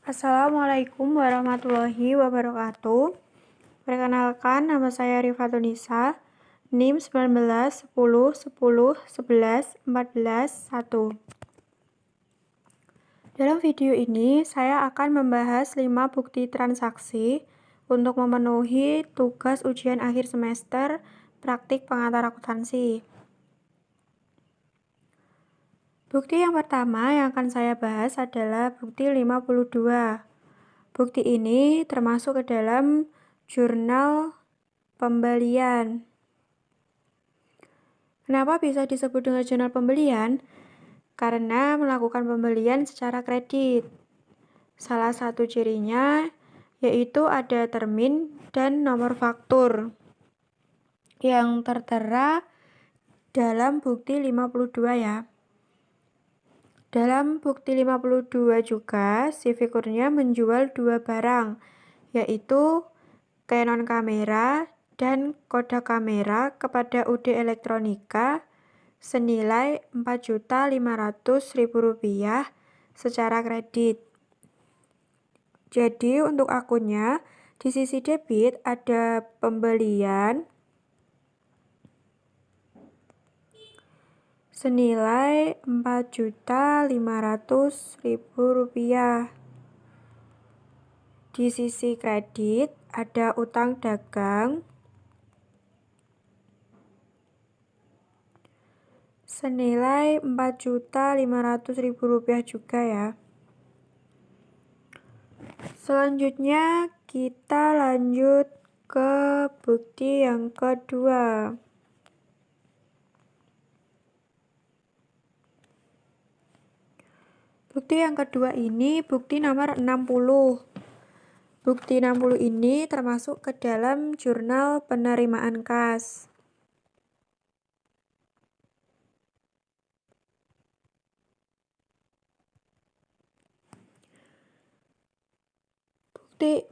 Assalamualaikum warahmatullahi wabarakatuh. Perkenalkan, nama saya Rifatunisa, NIM 19 10 10 11 14 1. Dalam video ini, saya akan membahas 5 bukti transaksi untuk memenuhi tugas ujian akhir semester praktik pengantar akuntansi. Bukti yang pertama yang akan saya bahas adalah bukti 52. Bukti ini termasuk ke dalam jurnal pembelian. Kenapa bisa disebut dengan jurnal pembelian? Karena melakukan pembelian secara kredit. Salah satu cirinya yaitu ada termin dan nomor faktur yang tertera dalam bukti 52 ya. Dalam bukti 52 juga, si fikurnya menjual 2 barang, yaitu Canon kamera dan Kodak kamera kepada UD Elektronika senilai Rp4.500.000 secara kredit. Jadi untuk akunnya, di sisi debit ada pembelian senilai Rp4.500.000. Di sisi kredit ada utang dagang senilai Rp4.500.000 juga ya. Selanjutnya kita lanjut ke bukti yang kedua. Bukti yang kedua ini bukti nomor 60. Bukti 60 ini termasuk ke dalam jurnal penerimaan kas.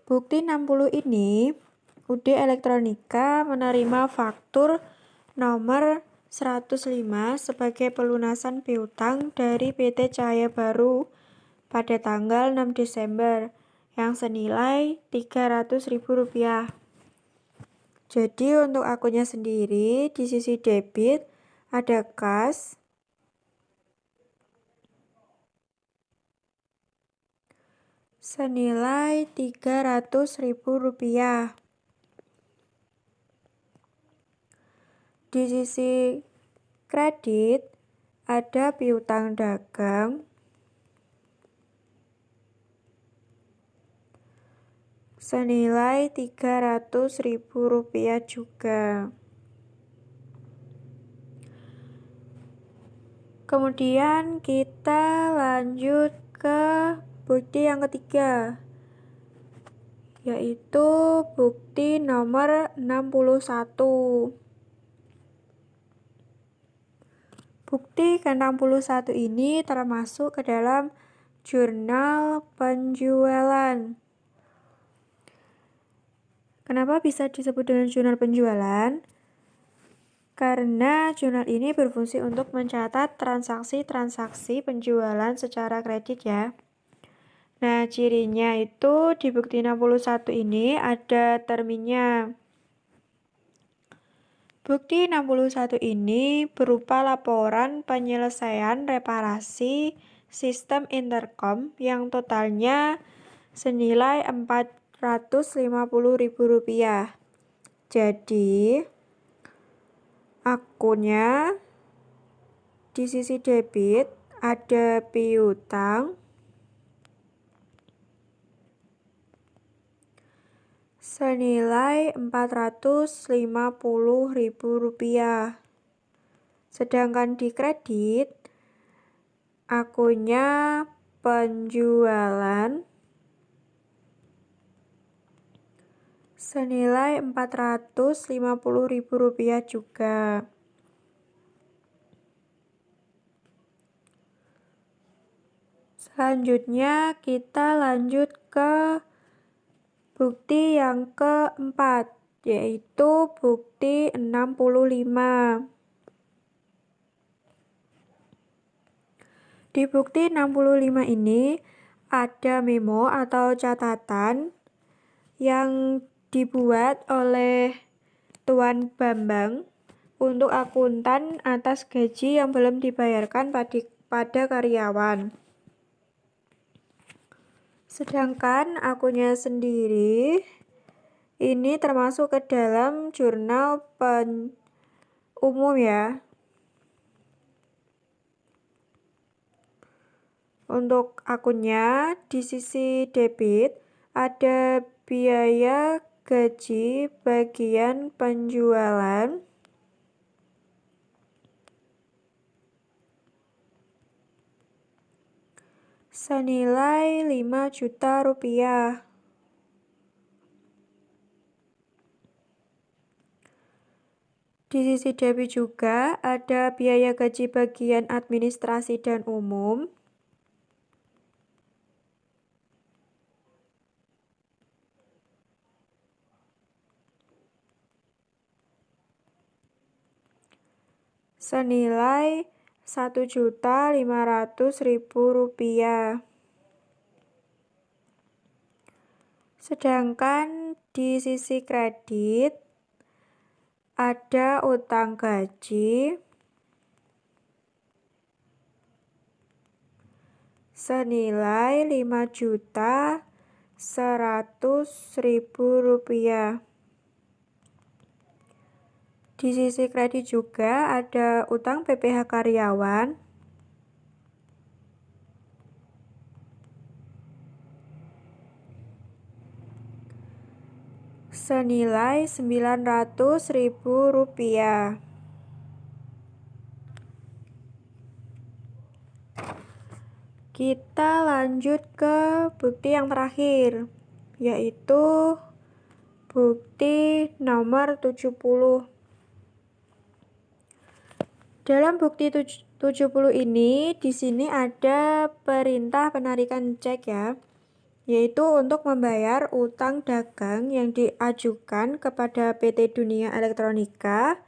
Bukti 60 ini UD Elektronika menerima faktur nomor 105 sebagai pelunasan piutang dari PT Cahaya Baru pada tanggal 6 Desember yang senilai Rp300.000. Jadi untuk akunnya sendiri di sisi debit ada kas senilai Rp300.000. Di sisi kredit ada piutang dagang senilai Rp300.000 juga. Kemudian kita lanjut ke bukti yang ketiga, yaitu bukti nomor 61. Bukti ke-61 ini termasuk ke dalam jurnal penjualan. Kenapa bisa disebut dengan jurnal penjualan? Karena jurnal ini berfungsi untuk mencatat transaksi-transaksi penjualan secara kredit ya. Nah, cirinya itu di bukti 61 ini ada terminnya. Bukti 61 ini berupa laporan penyelesaian reparasi sistem intercom yang totalnya senilai Rp450.000. Jadi, akunnya di sisi debit ada piutang senilai Rp450.000. Sedangkan di kredit akunnya penjualan senilai Rp450.000 juga. Selanjutnya kita lanjut ke bukti yang keempat, yaitu bukti 65. Di bukti 65 ini ada memo atau catatan yang dibuat oleh Tuan Bambang untuk akuntan atas gaji yang belum dibayarkan pada karyawan. Sedangkan akunnya sendiri ini termasuk ke dalam jurnal umum ya. Untuk akunnya di sisi debit ada biaya gaji bagian penjualan senilai 5 juta rupiah. Di sisi debit juga ada biaya gaji bagian administrasi dan umum senilai 1.500.000 rupiah. Sedangkan di sisi kredit ada utang gaji senilai 5.100.000 rupiah. Di sisi kredit juga ada utang PPh karyawan senilai 900.000 rupiah. Kita lanjut ke bukti yang terakhir, yaitu bukti nomor 70. Dalam bukti 70 ini, di sini ada perintah penarikan cek ya, yaitu untuk membayar utang dagang yang diajukan kepada PT Dunia Elektronika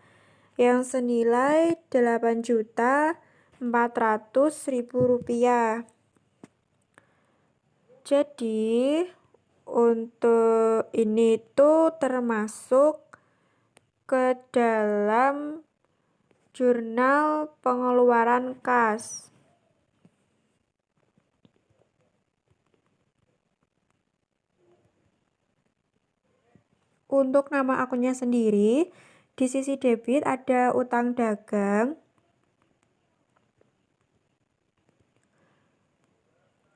yang senilai 8.400.000 rupiah. Jadi, untuk ini tuh termasuk ke dalam jurnal pengeluaran kas. Untuk nama akunnya sendiri, di sisi debit ada utang dagang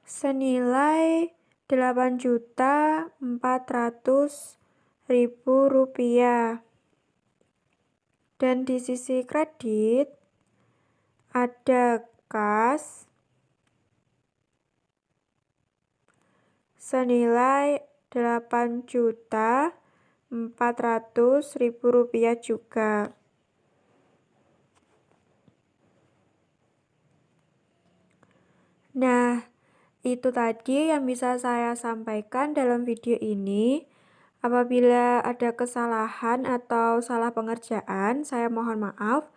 senilai 8.400.000 rupiah. Dan di sisi kredit ada kas senilai 8.400.000 rupiah juga. Nah, itu tadi yang bisa saya sampaikan dalam video ini. Apabila ada kesalahan atau salah pengerjaan, saya mohon maaf.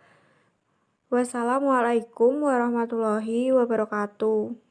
Wassalamualaikum warahmatullahi wabarakatuh.